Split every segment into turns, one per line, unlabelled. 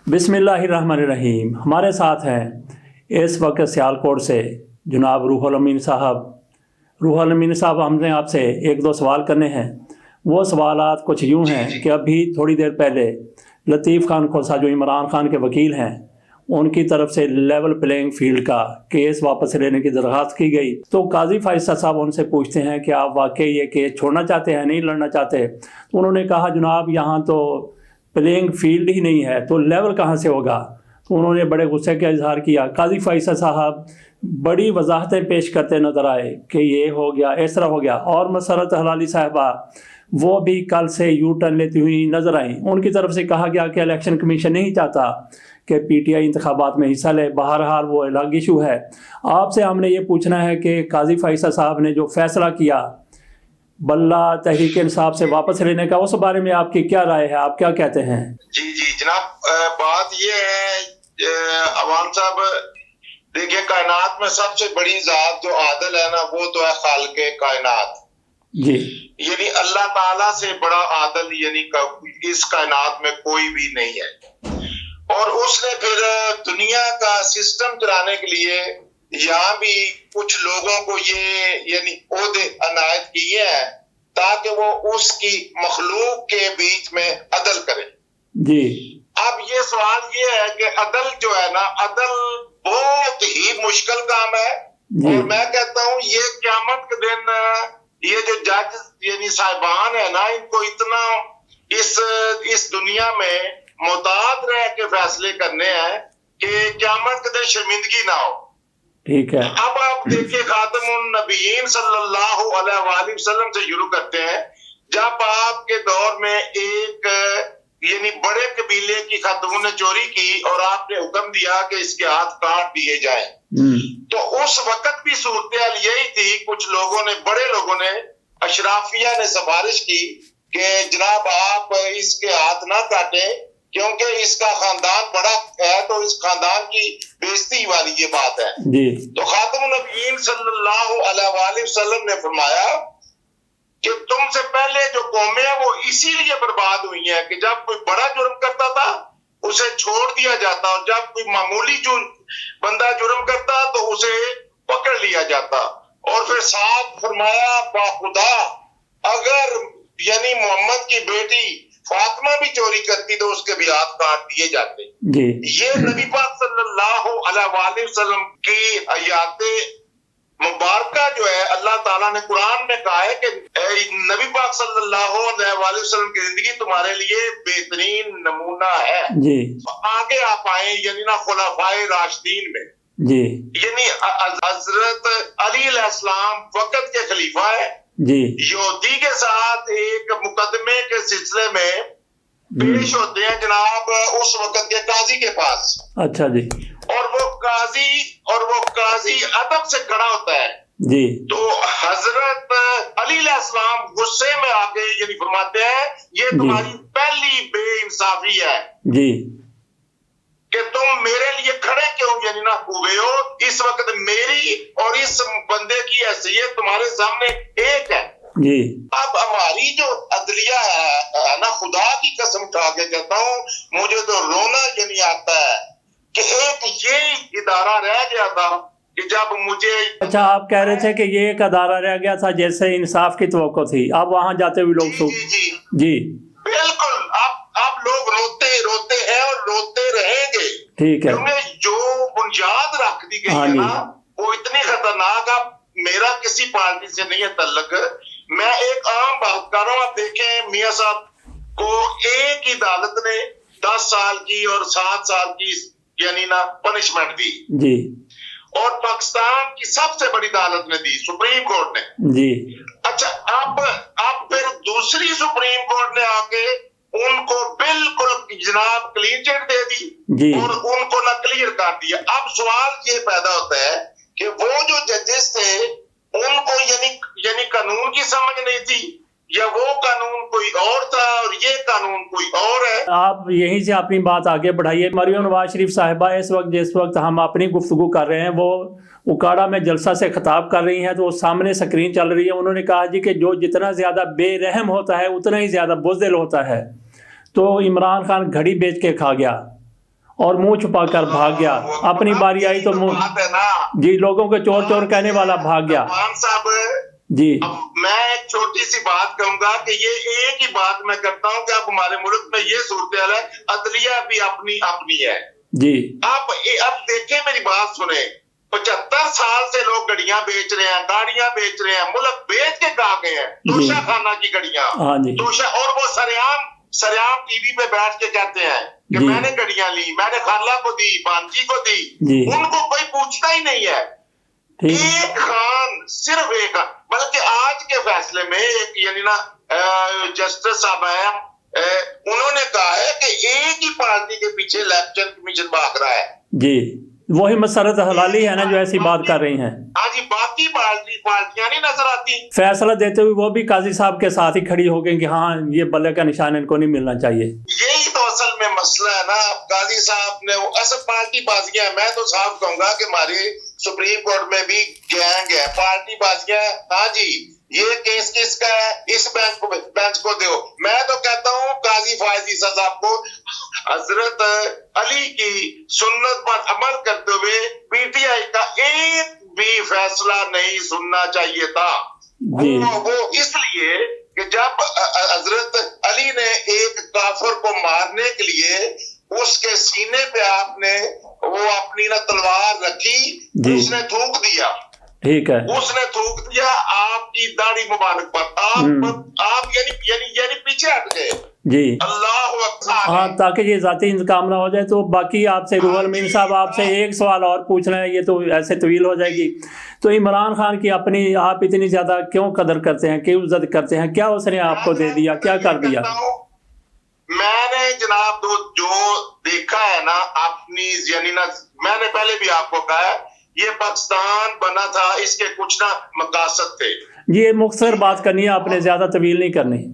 बिस्मिल्लाहिर्रहमानिर्रहीम। हमारे साथ हैं इस वक्त सियालकोट से जनाब रूहुल अमीन साहब। रूहुल अमीन साहब, हमने आपसे एक दो सवाल करने हैं। वो सवालात कुछ यूँ हैं कि अभी थोड़ी देर पहले लतीफ़ खान खोसा जो इमरान खान के वकील हैं, उनकी तरफ से लेवल प्लेइंग फील्ड का केस वापस लेने की दरख्वास्त की गई। तो काजी फ़ाइज़ साहब उनसे पूछते हैं कि आप वाकई ये केस छोड़ना चाहते हैं, नहीं लड़ना चाहते? तो उन्होंने कहा जनाब यहाँ तो प्लेइंग फील्ड ही नहीं है, तो लेवल कहाँ से होगा? तो उन्होंने बड़े गुस्से का इजहार किया। काजी फ़ाइज़ साहब बड़ी वजाहतें पेश करते नज़र आए कि ये हो गया, इस तरह हो गया। और मसरत हलाली साहिबा वो भी कल से यू टर्न लेती हुई नज़र आई। उनकी तरफ से कहा गया कि इलेक्शन कमीशन नहीं चाहता कि पीटीआई इंतखाबात में हिस्सा ले। बहरहाल वो अलग इशू है। आपसे हमने ये पूछना है कि काजी फ़ाइज़ साहब ने जो फैसला किया बल्ला तहरीक इंसाफ से वापस लेने का, उस बारे में आपकी क्या राय है? आप क्या कहते हैं?
जी जनाब, बात ये है अवान साहब, देखिए कायनात में सबसे बड़ी जात जो आदल है ना, वो तो है खालिक़े कायनात
जी।
यानी अल्लाह ताला से बड़ा आदल यानी इस कायनात में कोई भी नहीं है। और उसने फिर दुनिया का सिस्टम चलाने के लिए यहाँ भी कुछ लोगों को ये यानी ओहदे अनायत किए हैं ताकि वो उसकी मखलूक के बीच में अदल करें।
जी।
अब ये सवाल ये है कि अदल जो है ना, अदल बहुत ही मुश्किल काम है। और मैं कहता हूँ ये क़यामत के दिन ये जो जज यानी साहिबान है ना, इनको इतना इस दुनिया में मोहतात रह के फैसले करने हैं कि क़यामत के दिन शर्मिंदगी ना हो।
ठीक है।
अब आप देखिए, खातमुन नबीयीन सल्लल्लाहु अलैहि वसल्लम से शुरू करते हैं। जब आपके दौर में एक यानी बड़े कबीले की खातून ने चोरी की और आपने हुक्म दिया कि इसके हाथ काट दिए जाए, तो उस वक्त भी सूरत यही थी। कुछ लोगों ने, बड़े लोगों ने, अशराफिया ने सिफारिश की कि जनाब आप इसके हाथ ना काटें क्योंकि इसका खानदान बड़ा है, तो इस खानदान की बेइज्जती वाली ये बात है जी। तो खातमुन नबीयीन सल्लल्लाहु अलैहि वसल्लम ने फरमाया कि तुमसे पहले जो कौमें हैं वो इसीलिए बर्बाद हुई हैं कि जब कोई बड़ा जुर्म करता था उसे छोड़ दिया जाता, और जब कोई मामूली बंदा जुर्म करता तो उसे पकड़ लिया जाता। और फिर साथ फरमाया बाखुदा, अगर यानी मोहम्मद की बेटी फातिमा भी चोरी करती तो उसके भी हाथ काट दिए जाते जी। ये नबी पाक सल्लल्लाहु अलैहि वसल्लम की आयाते मुबारका जो है, अल्लाह ताला ने कुरान में कहा है कि नबी पाक सल्लल्लाहु अलैहि वसल्लम की जिंदगी तुम्हारे लिए बेहतरीन नमूना है जी। आगे आप आए यानी ना खुलाफाए राशिदीन में जी, यानी हजरत अली अलैहिस्सलाम वक्त के खलीफा है जी। यहूदी के साथ एक मुकदमे के सिलसिले में पेश होते हैं जनाब उस वक्त के काजी के पास। अच्छा जी। और वो काजी अदब से खड़ा होता है जी। तो हजरत अली अलैहिस्सलाम गुस्से में आके यानी फरमाते हैं ये तुम्हारी पहली बेइंसाफी है जी कि तुम मेरे लिए खड़े क्यों यानी ना हुए हो। इस वक्त मेरी और इस बंदे की हैसियत तुम्हारे सामने एक है जी। अब हमारी जो अदलिया है ना, खुदा की कसम खा के कहता हूँ, मुझे तो रोना यानी आता है कि एक ये इदारा रह गया था कि जब मुझे। अच्छा, आप कह रहे थे कि ये एक अदारा रह गया था जैसे इंसाफ की तवक्को थी। अब वहां जाते हुए लोग जी बिल्कुल आप लोग रोते हैं और रोते रहेंगे। ठीक है। क्योंकि जो बुनियाद रख दी गई है ना, वो इतनी खतरनाक। अब मेरा किसी पार्टी से नहीं है तल्लक, मैं एक आम बात कर रहा हूँ। आप देखें, मियां साहब को एक ही अदालत ने 10 साल की और 7 साल की यानी ना पनिशमेंट दी जी। और पाकिस्तान की सबसे बड़ी अदालत ने दी, सुप्रीम कोर्ट ने जी। अच्छा, अब फिर दूसरी सुप्रीम कोर्ट ने आके उनको बिल्कुल जनाब क्लीन चिट दे दी जी। और उनको ना क्लियर कर दिया। अब सवाल ये पैदा होता है कि वो जो जजेस थे उनको यानी कानून की समझ नहीं थी, या वो कानून कोई और था और ये कानून कोई और है। आप यहीं से अपनी बात आगे बढ़ाइए। मरियम नवाज शरीफ साहिबा जिस वक्त हम अपनी गुफ्तगू कर रहे हैं, वो उकाड़ा में जलसा से खिताब कर रही हैं, तो सामने स्क्रीन चल रही है। उन्होंने कहा जी कि जो जितना ज़्यादा बेरहम होता है उतना ही ज़्यादा बुज़दिल होता है। तो इमरान खान घड़ी बेच के खा गया।
اور منہ چھپا کر بھاگ گیا. اپنی باری آئی تو منہ
بات ہے نا
جی لوگوں کو چور چور کہنے والا بھاگ گیا.
عثمان صاحب
جی
اب میں ایک چھوٹی سی بات کہوں گا کہ یہ ایک ہی بات میں کرتا ہوں کہ اب ہمارے ملک میں یہ صورتحال ہے, عدلیہ بھی اپنی اپنی ہے.
جی
اب دیکھیں میری بات سنیں, 75 سال سے لوگ گڑیاں بیچ رہے ہیں, گاڑیاں بیچ رہے ہیں, ملک بیچ کے کہا گئے ہیں توشہ خانہ کی گڑیاں,
ہاں جی
توشہ, اور وہ سریعام ٹی وی پہ بیٹھ کے کہتے ہیں کہ
جی
میں نے گڑیاں لی, میں نے خالہ کو دی, بانجی کو دی,
جی
ان کو کوئی پوچھتا ہی نہیں ہے.
ٹھیک
ایک خان, صرف ایک خان, بلکہ آج کے فیصلے میں ایک یعنی نا جسٹس صاحب ہیں, انہوں نے کہا ہے کہ ایک ہی پارٹی کے پیچھے الیکشن کمیشن بھاگ رہا ہے.
جی وہی مسرت حلالی ہے نا جو ایسی بات کر رہی ہیں.
ہاں جی, باقی پارٹیاں نہیں نظر آتی.
فیصلہ دیتے ہوئے وہ بھی قاضی صاحب کے ساتھ ہی کھڑی ہو گئی کہ ہاں یہ بلے کا نشان ان کو نہیں ملنا چاہیے.
یہی تو اصل میں مسئلہ ہے نا. قاضی صاحب نے اصل پارٹی بازیاں ہیں. میں تو صاحب کہوں گا کہ ہماری سپریم کورٹ میں بھی گینگ ہے, پارٹی بازیاں ہیں. ہاں جی, یہ کیس کس کا ہے, اس بینچ کو دو. میں تو کہتا ہوں قاضی فائز عیسیٰ صاحب کو حضرت علی کی سنت پر عمل کرتے ہوئے پی ٹی آئی کا ایک بھی فیصلہ نہیں سننا چاہیے تھا. وہ اس لیے کہ جب حضرت علی نے ایک کافر کو مارنے کے لیے اس کے سینے پہ آپ نے وہ اپنی نہ تلوار رکھی, اس نے تھوک دیا.
ٹھیک ہے,
اس نے تھوک دیا آپ کی داڑھی مبارک پر. آپ یعنی پیچھے ہٹ گئے.
جی
اللہ اکبر.
ہاں تاکہ یہ ذاتی انتقام نہ ہو جائے. تو باقی آپ سے روح الامین صاحب آپ سے ایک سوال اور پوچھنا ہے, یہ تو ایسے طویل ہو جائے گی. تو عمران خان کی اپنی آپ اتنی زیادہ کیوں قدر کرتے ہیں, کیوں عزت کرتے ہیں, کیا اس نے آپ کو دے دیا, کیا کر دیا؟
میں نے جناب جو دیکھا ہے نا اپنی یعنی نا, میں نے پہلے بھی آپ کو کہا ہے یہ پاکستان بنا تھا, اس کے کچھ نہ مقاصد تھے.
یہ مختصر بات کرنی ہے آپ نے, زیادہ طویل نہیں کرنی.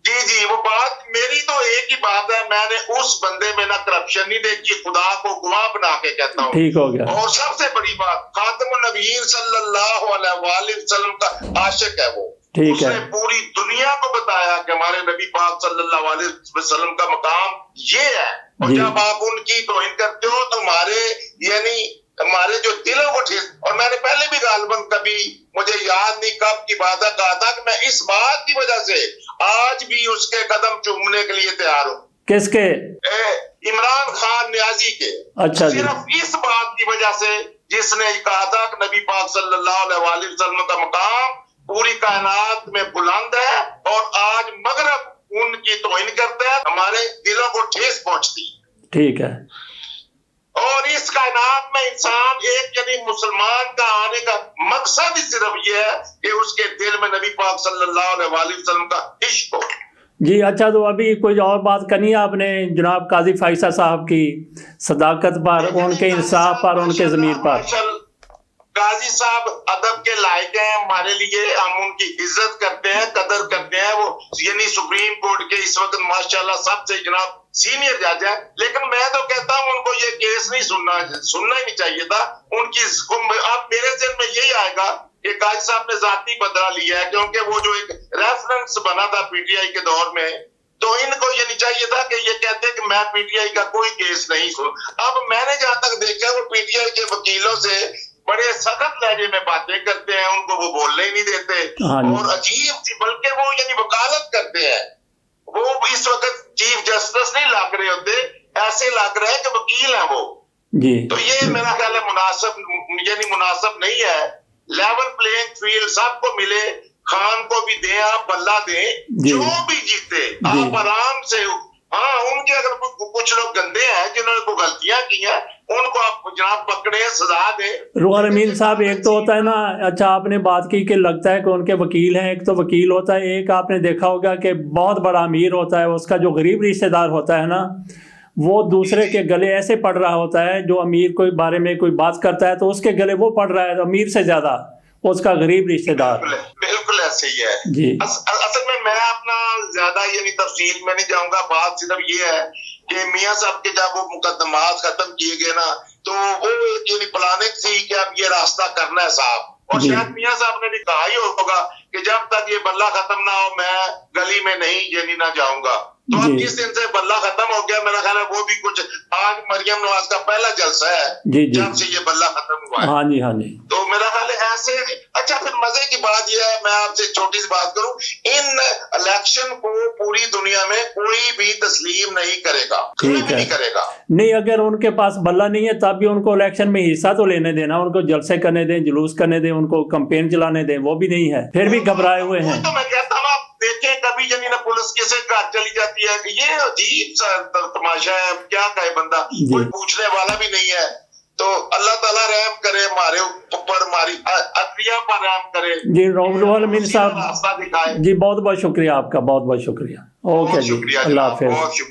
جی وہ بات میری تو ایک ہی بات ہے, میں نے اس بندے میں نہ کرپشن نہیں دیکھی, خدا کو گواہ بنا کے کہتا ہوں.
ٹھیک ہو گیا.
اور سب سے بڑی بات, خاتم النبیین صلی اللہ علیہ وآلہ وسلم کا عاشق ہے وہ. اس نے پوری دنیا کو بتایا کہ ہمارے نبی پاک صلی اللہ علیہ وسلم کا مقام یہ ہے. اور جب آپ ان کی توہین کرتے ہو تو ہمارے جو دلوں کو ٹھیک. اور میں نے پہلے بھی غالباً کبھی مجھے یاد نہیں کب کی بات ہے کہا تھا کہ میں اس بات کی وجہ سے آج بھی اس کے قدم چومنے کے لیے تیار ہوں.
کس کے؟
عمران خان نیازی کے.
اچھا,
صرف اس بات کی وجہ سے جس نے کہا تھا کہ نبی پاک صلی اللہ علیہ وآلہ وسلم کا مقام پوری کائنات میں بلند ہے, اور آج مغرب ان کی توہین کرتا ہے, ہمارے دلوں کو ٹھیس پہنچتی.
ٹھیک ہے.
اور اس کائنات میں انسان ایک یعنی مسلمان کا آنے کا مقصد ہی صرف یہ ہے کہ اس کے دل میں نبی پاک صلی اللہ علیہ وآلہ وسلم کا عشق ہو.
جی اچھا, تو ابھی کوئی اور بات کرنی ہے آپ نے جناب قاضی فائزہ صاحب کی صداقت پر, ان کے انصاف پر, ان کے ضمیر پر؟
قاضی صاحب ادب کے لائق ہیں ہمارے لیے, ہم ان کی عزت کرتے ہیں, قدر کرتے ہیں. وہ یعنی سپریم کورٹ کے اس وقت ماشاءاللہ سب سے جناب سینئر جج ہے. لیکن میں تو کہتا ہوں ان کو یہ کیس نہیں سننا ہی نہیں چاہیے تھا. ان کی اب میرے ذہن میں یہی آئے گا کہ قاضی صاحب نے ذاتی بدلہ لیا ہے, کیونکہ وہ جو ایک ریفرنس بنا تھا پی ٹی آئی کے دور میں, تو ان کو یہ نہیں چاہیے تھا کہ یہ کہتے کہ میں پی ٹی آئی کا کوئی کیس نہیں سن. اب میں نے جہاں تک دیکھا وہ پی ٹی آئی کے وکیلوں سے بڑے سخت لہجے میں باتیں کرتے ہیں, ان کو وہ بولنے ہی نہیں دیتے, اور عجیب سی بلکہ وہ یعنی وکالت کرتے ہیں. وہ اس وقت چیف جسٹس نہیں لگ رہے ہوتے, ایسے لگ رہے ہیں کہ وکیل ہیں وہ. تو یہ میرا خیال ہے مناسب نہیں ہے. لیول پلینگ فیلڈ سب کو ملے, خان کو بھی دیں, آپ بلہ دیں, جو بھی جیتے آپ آرام سے. ہاں ان کے اگر کچھ لوگ گندے ہیں جنہوں نے کوئی غلطیاں کی ہیں ان کو آپ جناب پکڑے, سزا دیں.
روح الامین صاحب, ایک تو ہوتا ہے نا, اچھا آپ نے بات کی کہ لگتا ہے کہ ان کے وکیل ہیں, ایک تو وکیل ہوتا ہے, ایک آپ نے دیکھا ہوگا کہ بہت بڑا امیر ہوتا ہے, اس کا جو غریب رشتہ دار ہوتا ہے نا, وہ دوسرے کے گلے ایسے پڑ رہا ہوتا ہے. جو امیر کوئی بارے میں کوئی بات کرتا ہے تو اس کے گلے وہ پڑ رہا ہے امیر سے زیادہ اس کا غریب رشتہ دار.
بالکل ایسے ہی ہے.
جی
اصل میں اپنا زیادہ یعنی تفصیل میں نہیں جاؤں گا. بات صرف یہ ہے کہ میاں صاحب کے جب وہ مقدمات ختم کیے گئے نا, تو وہ یعنی پلاننگ تھی کہ اب یہ راستہ کرنا ہے صاحب. اور شاید میاں صاحب نے بھی کہا ہی ہوگا کہ جب تک یہ بلہ ختم نہ ہو میں گلی میں نہیں یعنی نہ جاؤں گا. तो
जी।
अब जिस दिन से बल्ला खत्म हो गया, मेरा ख्याल है वो भी कुछ आज मरियम नवाज का पहला जलसा है
जी जी
जब से ये बल्ला खत्म हुआ है।
हाँ जी हाँ जी
तो मेरा ख्याल है ऐसे। अच्छा, फिर मजे की बात यह है, मैं आपसे छोटी सी बात करूं, इन इलेक्शन को पूरी दुनिया में कोई भी तस्लीम नहीं करेगा, कोई
ठीक
भी
है।
नहीं करेगा।
नहीं, अगर उनके पास बल्ला नहीं है तब भी उनको इलेक्शन में हिस्सा तो लेने देना, उनको जलसे करने दें, जुलूस करने दें, उनको कैंपेन चलाने दें, वो भी नहीं है, फिर भी घबराए हुए हैं।
वही तो मैं कहता हूँ, आप देखें कभी जब ना पुलिस कैसे घर चली जाती है, ये अजीब सा तमाशा है, क्या कहे बंदा, कोई पूछने वाला भी नहीं है। तो अल्लाह ताला रहम करे हमारे ऊपर, हमारी अदलिया पर रहम करे
जी रूहुल अमीन साहब,
रास्ता दिखाए।
जी बहुत बहुत शुक्रिया आपका, बहुत बहुत शुक्रिया। ओके
बहुत
जी,
शुक्रिया
अल्लाह
जनाब,
हाफिज।
बहुत शुक्रिया।